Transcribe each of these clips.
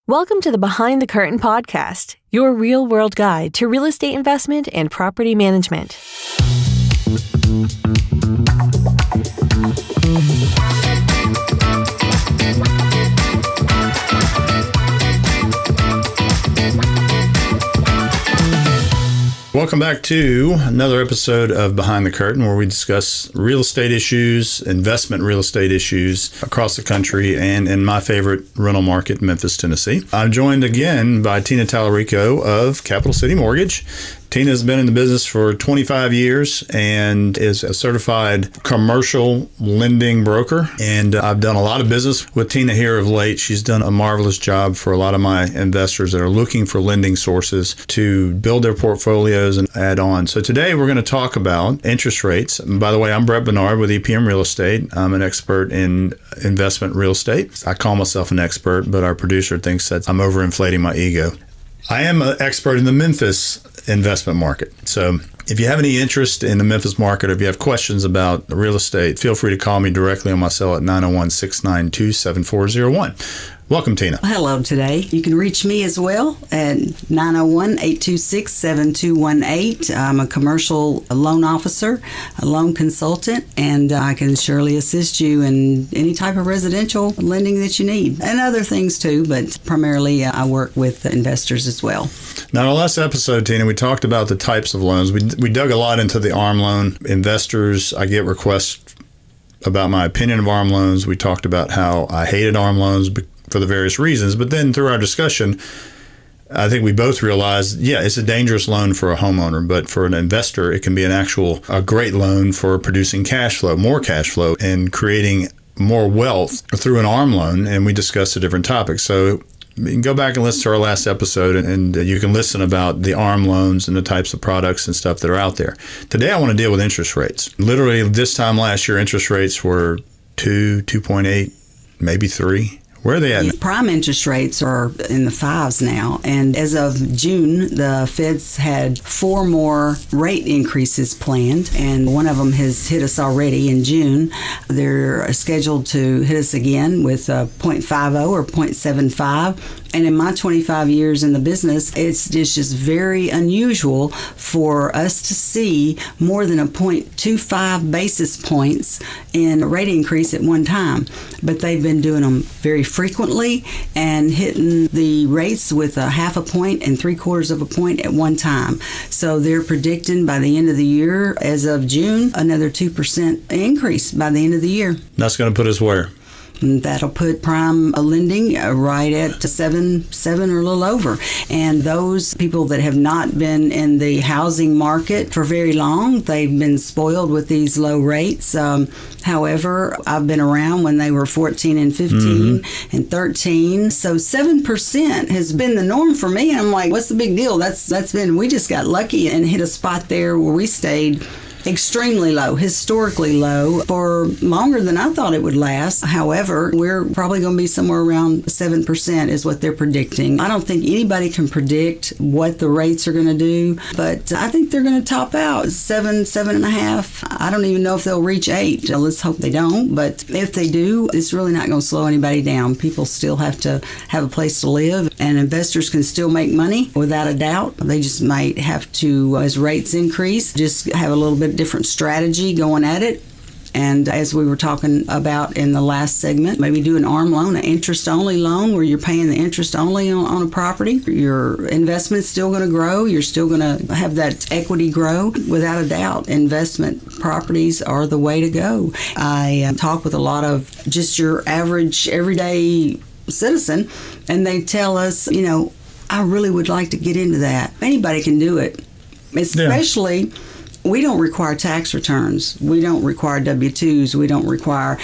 Welcome to the Behind the Curtain podcast, your real-world guide to real estate investment and property management. Welcome back to another episode of Behind the Curtain, where we discuss real estate issues, investment real estate issues across the country, and in my favorite rental market, Memphis, Tennessee. I'm joined again by Tina Talarico of Capital City Mortgage. Tina has been in the business for 25 years and is a certified commercial lending broker. And I've done a lot of business with Tina here of late. She's done a marvelous job for a lot of my investors that are looking for lending sources to build their portfolios and add on. So today we're going to talk about interest rates. And by the way, I'm Brett Bernard with EPM Real Estate. I'm an expert in investment real estate. I call myself an expert, but our producer thinks that I'm overinflating my ego. I am an expert in the Memphis investment market. So if you have any interest in the Memphis market, or if you have questions about real estate, feel free to call me directly on my cell at 901-692-7401. Welcome, Tina. Hello today. You can reach me as well at 901-826-7218. I'm a commercial loan officer, a loan consultant, and I can surely assist you in any type of residential lending that you need, and other things too, but primarily I work with investors as well. Now, in our last episode, Tina, we talked about the types of loans. We dug a lot into the ARM loan. Investors, I get requests about my opinion of ARM loans. We talked about how I hated ARM loans for the various reasons. But then through our discussion, I think we both realized, yeah, it's a dangerous loan for a homeowner, but for an investor, it can be a great loan for producing cash flow, more cash flow, and creating more wealth through an ARM loan. And we discussed the different topics. So you can go back and listen to our last episode, and you can listen about the ARM loans and the types of products and stuff that are out there. Today, I want to deal with interest rates. Literally, this time last year, interest rates were 2.8, maybe 3. Where are they at? Prime interest rates are in the 5s now. And as of June, the Feds had 4 more rate increases planned. And one of them has hit us already in June. They're scheduled to hit us again with 0.50 or 0.75. And in my 25 years in the business, it's just very unusual for us to see more than a 0.25 basis points in rate increase at one time. But they've been doing them very frequently and hitting the rates with a 0.5 point and 0.75 point at one time. So they're predicting by the end of the year, as of June, another 2% increase by the end of the year. That's going to put us where? That'll put prime lending right at 7 or a little over. And those people that have not been in the housing market for very long, they've been spoiled with these low rates. However, I've been around when they were 14 and 15 and 13. So 7% has been the norm for me. And I'm like, what's the big deal? We just got lucky and hit a spot there where we stayed extremely low, historically low, for longer than I thought it would last. However, we're probably going to be somewhere around 7% is what they're predicting. I don't think anybody can predict what the rates are going to do, but I think they're going to top out 7.5. I don't even know if they'll reach 8. Let's hope they don't, but if they do, it's really not going to slow anybody down. People still have to have a place to live, and investors can still make money without a doubt. They just might have to, as rates increase, just have a little bit different strategy going at it. And as we were talking about in the last segment, maybe do an ARM loan, an interest-only loan where you're paying the interest only on a property. Your investment's still going to grow. You're still going to have that equity grow. Without a doubt, investment properties are the way to go. I talk with a lot of just your average, everyday citizen, and they tell us, I really would like to get into that. Anybody can do it, especially... Yeah. We don't require tax returns. We don't require W-2s. We don't require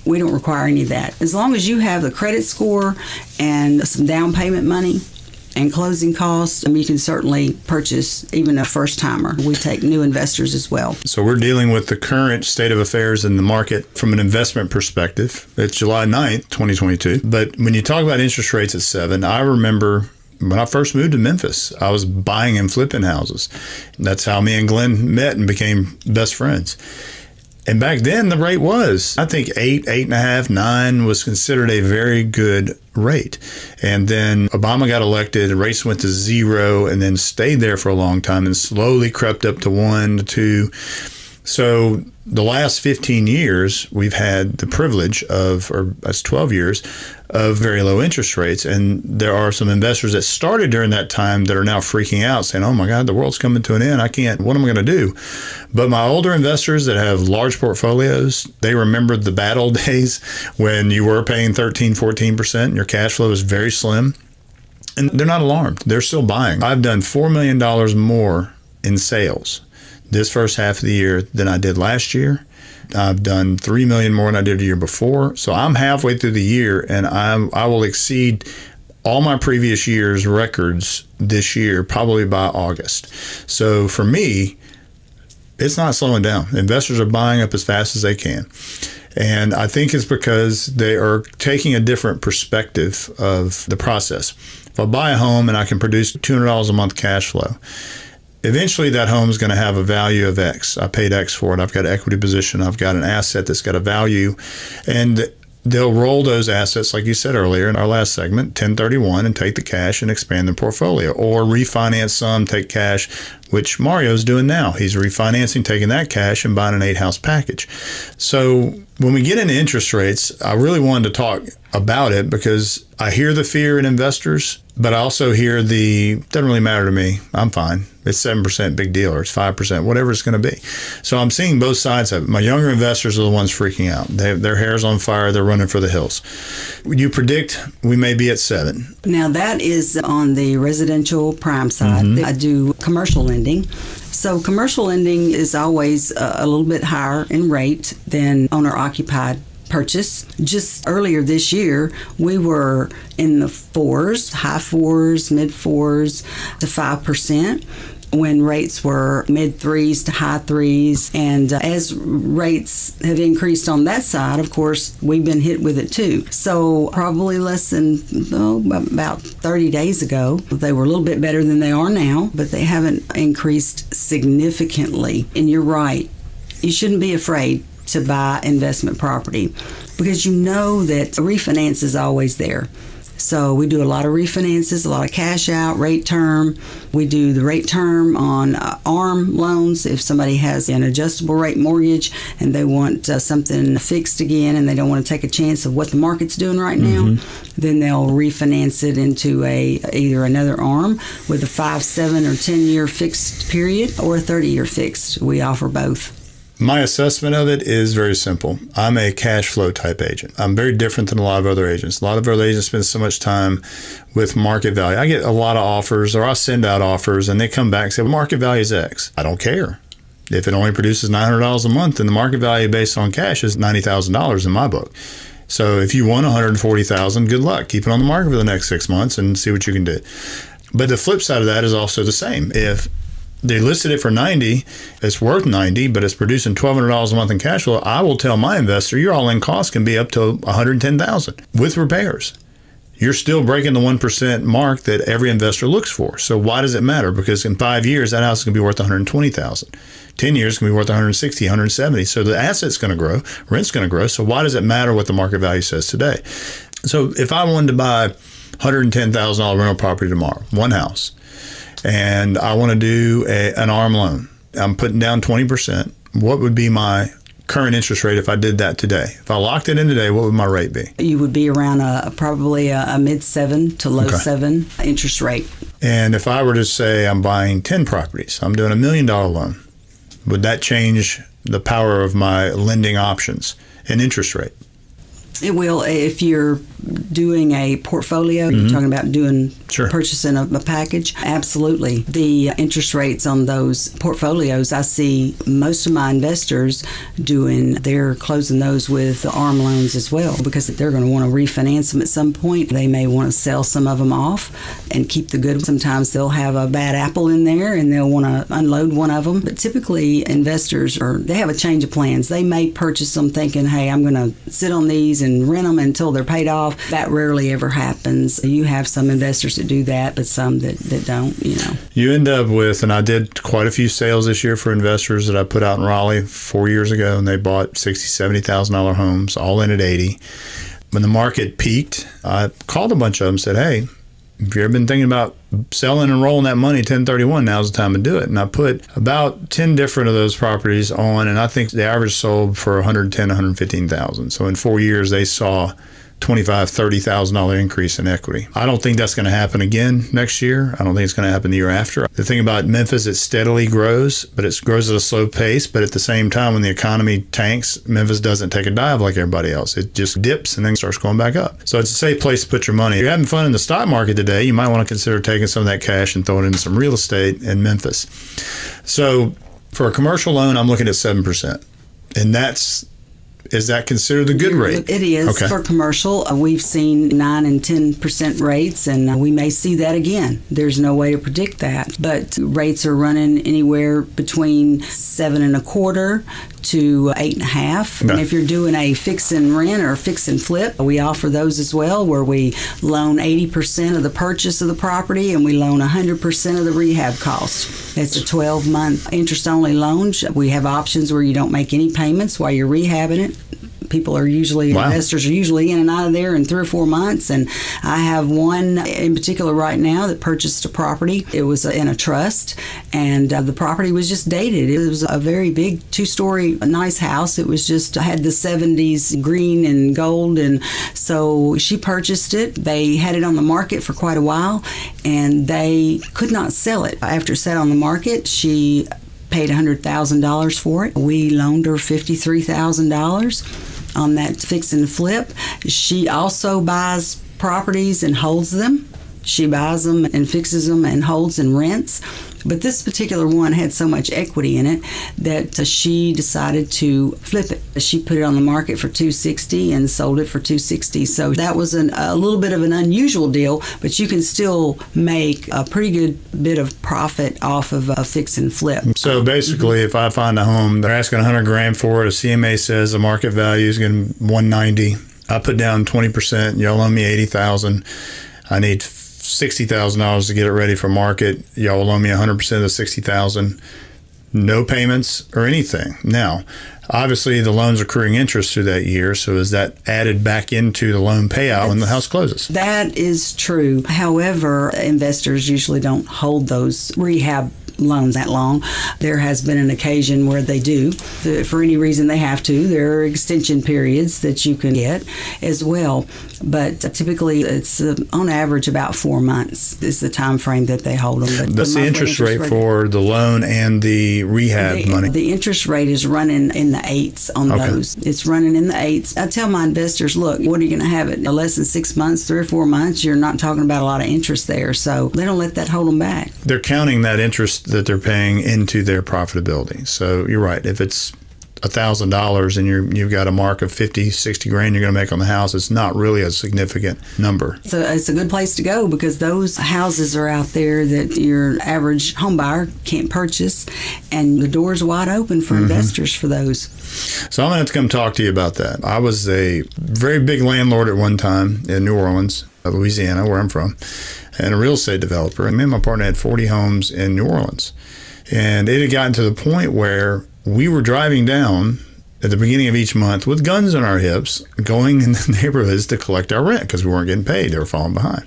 any of that. As long as you have the credit score and some down payment money and closing costs, you can certainly purchase even a first-timer. We take new investors as well. So we're dealing with the current state of affairs in the market from an investment perspective. It's July 9th, 2022. But when you talk about interest rates at 7, I remember when I first moved to Memphis, I was buying and flipping houses. That's how me and Glenn met and became best friends. And back then, the rate was, I think, 8.5, 9 was considered a very good rate. And then Obama got elected, rates went to 0, and then stayed there for a long time and slowly crept up to 1 to 2. So the last 15 years, we've had the privilege of, or that's 12 years, of very low interest rates. And there are some investors that started during that time that are now freaking out, saying, oh my God, the world's coming to an end. I can't, what am I going to do? But my older investors that have large portfolios, they remember the bad old days when you were paying 13, 14% and your cash flow was very slim. And they're not alarmed. They're still buying. I've done $4 million more in sales this first half of the year than I did last year. I've done $3 million more than I did the year before. So I'm halfway through the year, and I will exceed all my previous year's records this year, probably by August. So for me, it's not slowing down. Investors are buying up as fast as they can. And I think it's because they are taking a different perspective of the process. If I buy a home and I can produce $200 a month cash flow, eventually that home is going to have a value of X. I paid X for it. I've got an equity position. I've got an asset that's got a value. And they'll roll those assets, like you said earlier in our last segment, 1031, and take the cash and expand their portfolio. Or refinance some, take cash, which Mario's doing now. He's refinancing, taking that cash and buying an 8-house package. So when we get into interest rates, I really wanted to talk about it because I hear the fear in investors, but I also hear doesn't really matter to me. I'm fine. It's 7%, big deal, or it's 5%, whatever it's going to be. So I'm seeing both sides of it. My younger investors are the ones freaking out. Their hair's on fire. They're running for the hills. You predict we may be at 7. Now, that is on the residential prime side. Mm-hmm. I do commercial lending. So commercial lending is always a little bit higher in rate than owner-occupied purchase. Just earlier this year, we were in the 4s, high 4s, mid 4s to 5%. When rates were mid 3s to high 3s. And as rates have increased on that side, of course, we've been hit with it too. So probably less than about 30 days ago, they were a little bit better than they are now, but they haven't increased significantly. And you're right, you shouldn't be afraid to buy investment property because you know that a refinance is always there. So we do a lot of refinances, a lot of cash out, rate term. We do the rate term on ARM loans. If somebody has an adjustable rate mortgage and they want something fixed again and they don't want to take a chance of what the market's doing right now, then they'll refinance it into either another ARM with a 5, 7, or 10-year fixed period or a 30-year fixed. We offer both. My assessment of it is very simple. I'm a cash flow type agent. I'm very different than a lot of other agents. A lot of other agents spend so much time with market value. I get a lot of offers, or I send out offers, and they come back and say, well, market value is X. I don't care. If it only produces $900 a month, then the market value based on cash is $90,000 in my book. So if you want $140,000, good luck. Keep it on the market for the next 6 months and see what you can do. But the flip side of that is also the same. If they listed it for 90, it's worth 90, but it's producing $1,200 a month in cash flow, I will tell my investor your all-in cost can be up to $110,000 with repairs. You're still breaking the 1% mark that every investor looks for. So why does it matter? Because in 5 years, that house is going to be worth $120,000. 10 years can be worth $160,000, $170,000. So the asset's going to grow, rent's going to grow. So why does it matter what the market value says today? So if I wanted to buy $110,000 rental property tomorrow, one house, and I want to do an ARM loan, I'm putting down 20%. What would be my current interest rate if I did that today? If I locked it in today, what would my rate be? You would be around probably a mid 7 to low 7 interest rate. And if I were to say I'm buying 10 properties, I'm doing $1 million loan, would that change the power of my lending options and interest rate? It will. If you're doing a portfolio, you're talking about doing purchasing a package, absolutely. The interest rates on those portfolios, I see most of my investors they're closing those with the ARM loans as well, because they're going to want to refinance them at some point. They may want to sell some of them off and keep the good. Sometimes they'll have a bad apple in there and they'll want to unload one of them. But typically investors they have a change of plans. They may purchase them thinking, hey, I'm going to sit on these and and rent them until they're paid off. That rarely ever happens. You have some investors that do that, but some that don't, You end up with, and I did quite a few sales this year for investors that I put out in Raleigh 4 years ago, and they bought $60,000, $70,000 homes, all in at 80. When the market peaked, I called a bunch of them and said, hey, if you've ever been thinking about selling and rolling that money 1031, now's the time to do it. And I put about 10 different of those properties on, and I think the average sold for $110,000, $115,000. So in 4 years, they saw $25,000, $30,000 increase in equity. I don't think that's going to happen again next year. I don't think it's going to happen the year after. The thing about Memphis, it steadily grows, but it grows at a slow pace. But at the same time, when the economy tanks, Memphis doesn't take a dive like everybody else. It just dips and then starts going back up. So it's a safe place to put your money. If you're having fun in the stock market today, you might want to consider taking some of that cash and throwing it into some real estate in Memphis. So for a commercial loan, I'm looking at 7%. And is that considered the good rate? It is. Okay. For commercial. We've seen 9 and 10% rates, and we may see that again. There's no way to predict that. But rates are running anywhere between 7.25% to 8.5%. Okay. And if you're doing a fix and rent or fix and flip, we offer those as well, where we loan 80% of the purchase of the property and we loan 100% of the rehab cost. It's a 12-month interest-only loan. We have options where you don't make any payments while you're rehabbing it. Investors are usually in and out of there in 3 or 4 months. And I have one in particular right now that purchased a property. It was in a trust, and the property was just dated. It was a very big 2-story, nice house. It was just had the 70s green and gold. And so she purchased it. They had it on the market for quite a while, and they could not sell it. After it sat on the market, she paid $100,000 for it. We loaned her $53,000 on that fix and flip. She also buys properties and holds them. She buys them and fixes them and holds and rents. But this particular one had so much equity in it that she decided to flip it. She put it on the market for $260 and sold it for $260. So that was a little bit of an unusual deal, but you can still make a pretty good bit of profit off of a fix and flip. So basically, if I find a home, they're asking $100,000 for it. A CMA says the market value is going to be $190,000. I put down 20%. Y'all loan me $80,000. I need $60,000 to get it ready for market. Y'all will loan me 100% of the $60,000. No payments or anything. Now, obviously, the loan's accruing interest through that year. So is that added back into the loan payout when the house closes? That is true. However, investors usually don't hold those rehab loans that long. There has been an occasion where they do. For any reason they have to. There are extension periods that you can get as well. But typically it's on average about 4 months is the time frame that they hold them. But that's the interest rate for the loan and the rehab money. The interest rate is running in the 8s on those. It's running in the 8s. I tell my investors, look, what are you going to have it? Less than 6 months, 3 or 4 months, you're not talking about a lot of interest there. So they don't let that hold them back. They're counting that interest that they're paying into their profitability. So you're right. If it's $1,000 and you've got a mark of 50, 60 grand you're going to make on the house, it's not really a significant number. So it's a good place to go because those houses are out there that your average home buyer can't purchase, and the door's wide open for investors for those. So I'm going to have to come talk to you about that. I was a very big landlord at one time in New Orleans, Louisiana, where I'm from, and a real estate developer. And me and my partner had 40 homes in New Orleans. And it had gotten to the point where we were driving down at the beginning of each month with guns on our hips, going in the neighborhoods to collect our rent because we weren't getting paid. They were falling behind.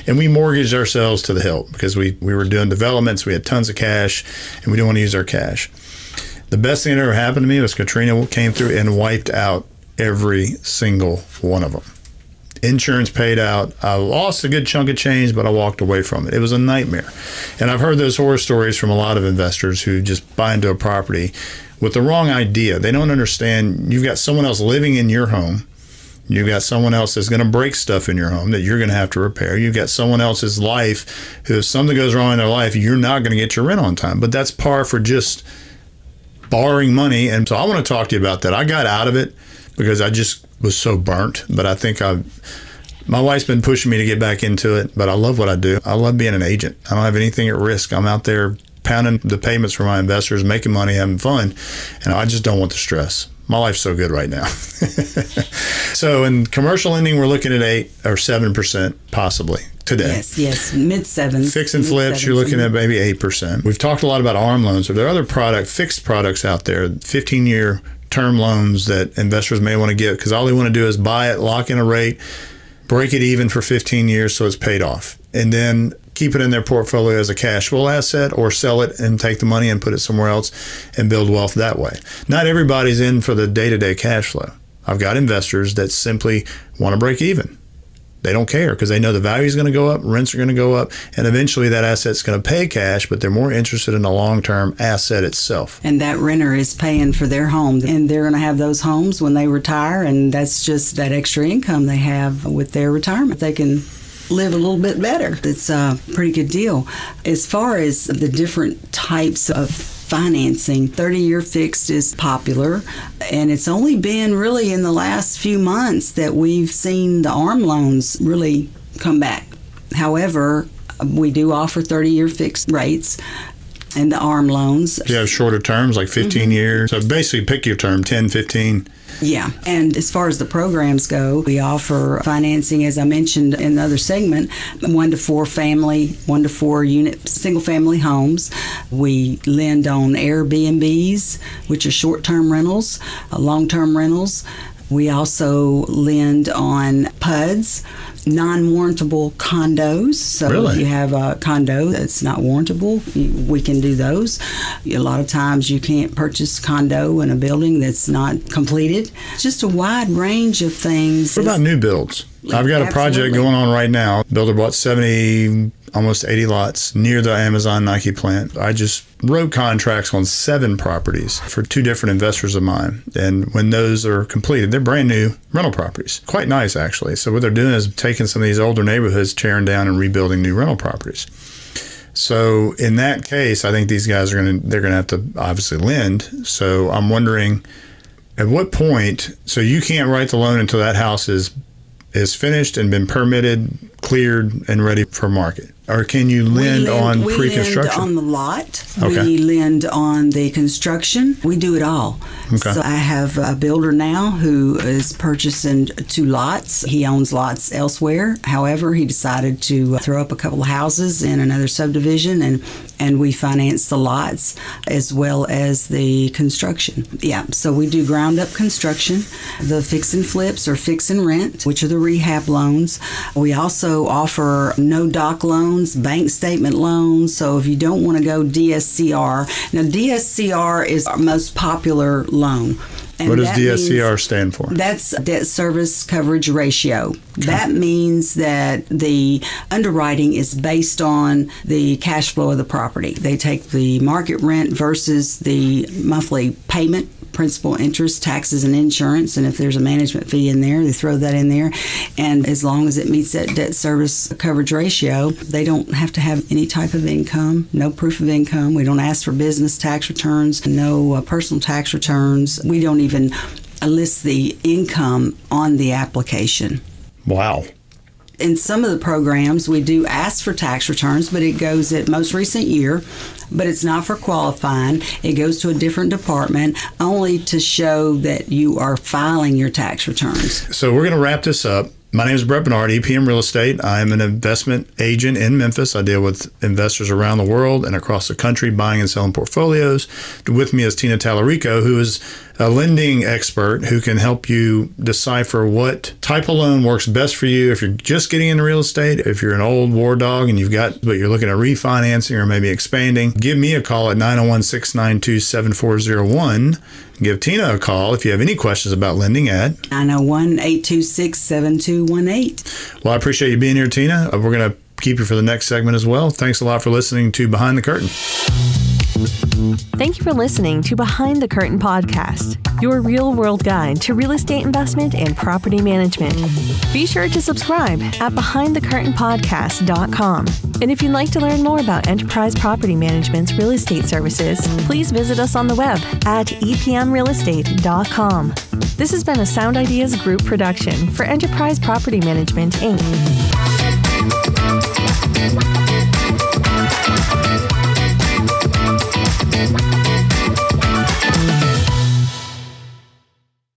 And we mortgaged ourselves to the hilt because we were doing developments. We had tons of cash, and we didn't want to use our cash. The best thing that ever happened to me was Katrina came through and wiped out every single one of them. Insurance paid out. I lost a good chunk of change, but I walked away from it. It was a nightmare. And I've heard those horror stories from a lot of investors who just buy into a property with the wrong idea. They don't understand you've got someone else living in your home. You've got someone else that's going to break stuff in your home that you're going to have to repair. You've got someone else's life who, if something goes wrong in their life, you're not going to get your rent on time. But that's par for just borrowing money. And so I want to talk to you about that. I got out of it because I just was so burnt, but I think my wife's been pushing me to get back into it, but I love what I do. I love being an agent. I don't have anything at risk. I'm out there pounding the payments for my investors, making money, having fun, and I just don't want the stress. My life's so good right now. So in commercial lending, we're looking at 8 or 7% possibly today. Yes, mid-sevens. Fix and flips, you're looking at maybe 8%. We've talked a lot about ARM loans. Are there other fixed products out there, 15-year term loans that investors may want to get? Because all they want to do is buy it, lock in a rate, break it even for 15 years so it's paid off, and then keep it in their portfolio as a cash flow asset, or sell it and take the money and put it somewhere else and build wealth that way. Not everybody's in for the day-to-day cash flow. I've got investors that simply want to break even. They don't care because they know the value is going to go up, rents are going to go up, and eventually that asset's going to pay cash, but they're more interested in the long-term asset itself. And that renter is paying for their home, and they're going to have those homes when they retire, and that's just that extra income they have with their retirement. They can live a little bit better. It's a pretty good deal. As far as the different types of financing, 30-year fixed is popular, and it's only been really in the last few months that we've seen the ARM loans really come back. However, we do offer 30-year fixed rates and the ARM loans. You have shorter terms, like 15 years. So basically pick your term, 10, 15. Yeah, and as far as the programs go, we offer financing, as I mentioned in the other segment, 1 to 4 family, 1 to 4 unit single family homes. We lend on Airbnbs, which are short-term rentals, long-term rentals. We also lend on PUDs, non-warrantable condos. So Really? If you have a condo that's not warrantable, we can do those. A lot of times you can't purchase a condo in a building that's not completed. It's just a wide range of things. What about new builds? I've got a project going on right now. Builder bought 70, almost 80 lots near the Amazon Nike plant. I just wrote contracts on 7 properties for 2 different investors of mine. And when those are completed, they're brand new rental properties. Quite nice, actually. So what they're doing is taking some of these older neighborhoods, tearing down and rebuilding new rental properties. So in that case, I think these guys they're going to have to obviously lend. So I'm wondering at what point, so you can't write the loan until that house is finished and been permitted, cleared, and ready for market? Or can you lend on pre-construction? We lend on the lot. Okay. We lend on the construction. We do it all. Okay. So I have a builder now who is purchasing 2 lots. He owns lots elsewhere. However, he decided to throw up a couple of houses in another subdivision, and we finance the lots as well as the construction. Yeah, so we do ground-up construction. The fix and flips or fix and rent, which are the rehab loans. We also offer no-doc loans, bank statement loans. So if you don't want to go DSCR, now DSCR is our most popular loan. And what does DSCR stand for? That's debt service coverage ratio. Okay. That means that the underwriting is based on the cash flow of the property. They take the market rent versus the monthly payment, principal, interest, taxes, and insurance. And if there's a management fee in there, they throw that in there. And as long as it meets that debt service coverage ratio, they don't have to have any type of income, no proof of income. We don't ask for business tax returns, no personal tax returns. We don't even list the income on the application. Wow. In some of the programs, we do ask for tax returns, but it goes at most recent year. But it's not for qualifying. It goes to a different department only to show that you are filing your tax returns. So we're going to wrap this up. My name is Brett Bernard, EPM Real Estate. I am an investment agent in Memphis. I deal with investors around the world and across the country buying and selling portfolios. With me is Tina Talarico, who is a lending expert who can help you decipher what type of loan works best for you. If you're just getting into real estate, if you're an old war dog and but you're looking at refinancing or maybe expanding, give me a call at 901-692-7401. Give Tina a call if you have any questions about lending at 901-826-7218. Well, I appreciate you being here, Tina. We're going to keep you for the next segment as well. Thanks a lot for listening to Behind the Curtain. Thank you for listening to Behind the Curtain podcast, your real-world guide to real estate investment and property management. Be sure to subscribe at BehindTheCurtainPodcast.com. And if you'd like to learn more about Enterprise Property Management's real estate services, please visit us on the web at EPMRealestate.com. This has been a Sound Ideas Group production for Enterprise Property Management, Inc.